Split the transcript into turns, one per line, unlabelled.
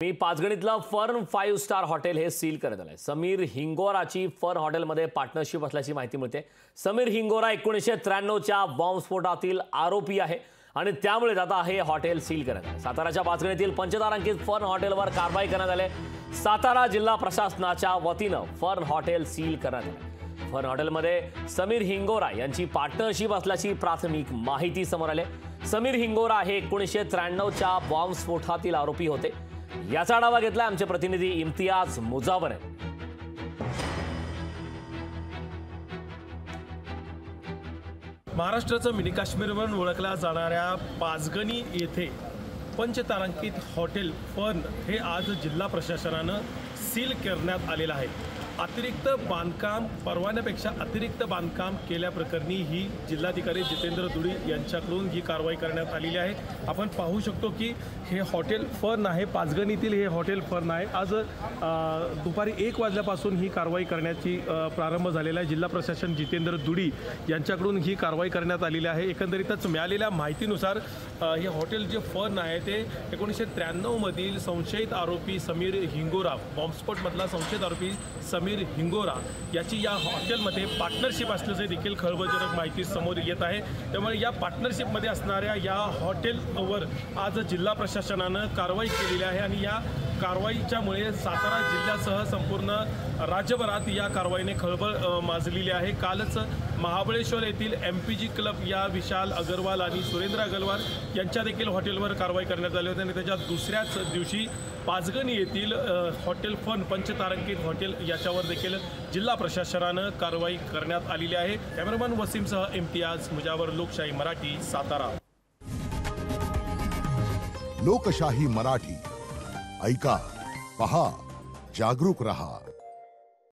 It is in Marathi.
मी पाचगणीतलं फर्न 5 स्टार हॉटेल हे सील करण्यात आलंय। समीर हिंगोराची फर्न हॉटेलमध्ये पार्टनरशिप असल्याची माहिती मिळते। समीर हिंगोरा 1993च्या बॉम्बस्फोटातील आरोपी आहे आणि त्यामुळे आता हे हॉटेल सील करण्यात आले। साताराच्या पाचगणीतील पंचतारांकित फर्न हॉटेलवर कारवाई करण्यात आली। सातारा जिल्हा प्रशासनाच्या वतीनं फर्न हॉटेल सील करण्यात आले। फर्न हॉटेलमध्ये समीर हिंगोरा यांची पार्टनरशिप असल्याची प्राथमिक माहिती समोर आली। समीर हिंगोरा हे 1993च्या बॉम्बस्फोटातील आरोपी होते। याचा आढावा घेतला आमचे प्रतिनिधी इम्तियाज मुजावर आहे।
महाराष्ट्राचं मिनी काश्मीर म्हणून ओळखल्या जाणाऱ्या पाचगणी येथे पंचतारांकित हॉटेल फर्न हे आज जिल्हा प्रशासनानं सील करण्यात आलेलं आहे। अतिरिक्त बांधकाम परवान्यापेक्षा अतिरिक्त बांधकाम केल्याप्रकरणी ही जिल्हाधिकारी जितेंद्र दुडी यांच्याकडून ही कारवाई करण्यात आलेली आहे। आपण पाहू शकतो की हे हॉटेल फर्न आहे, पाचगणीतील हे हॉटेल फर्न आहे। आज दुपारी 1 वाजल्यापासून ही कारवाई करण्याची प्रारंभ झालेला आहे। जिल्हा प्रशासन जितेंद्र दुडी यांच्याकडून ही कारवाई करण्यात आलेली आहे। एकंदरीतच मिळालेल्या माहितीनुसार हे हॉटेल जे फर्न आहे ते 1993 मधील संशयित आरोपी समीर हिंगोरा, बॉम्बस्फोटमधला संशयित आरोपी समीर हिंगोरा याची या हॉटेलमध्ये पार्टनरशिप असल्याचे देखील खळबळजनक माहिती समोर येत आहे। त्यामुळे या पार्टनरशिपमध्ये असणाऱ्या या हॉटेलवर आज जिल्हा प्रशासनानं कारवाई केलेली आहे आणि या कारवाईच्यामुळे सातारा जिल्ह्यासह संपूर्ण राज्यभरात या कारवाईने खळबळ माजलेली आहे। कालच महाबळेश्वर येथील MPG क्लब या विशाल अग्रवाल आणि सुरेंद्र अग्रवाल यांच्या देखील हॉटेलवर कारवाई करण्यात आली होती आणि त्याच्या दुसऱ्याच दिवशी पाचगणी येथील हॉटेल फर्न पंचतारांकित हॉटेल याच्यावर देखील जिल्हा प्रशासनानं कारवाई करण्यात आलेली आहे। कॅमेरामॅन वसीमसह इम्तियाज मुजावर, लोकशाही मराठी, सातारा।
लोकशाही मराठी ऐका, पहा, जागरूक रहा।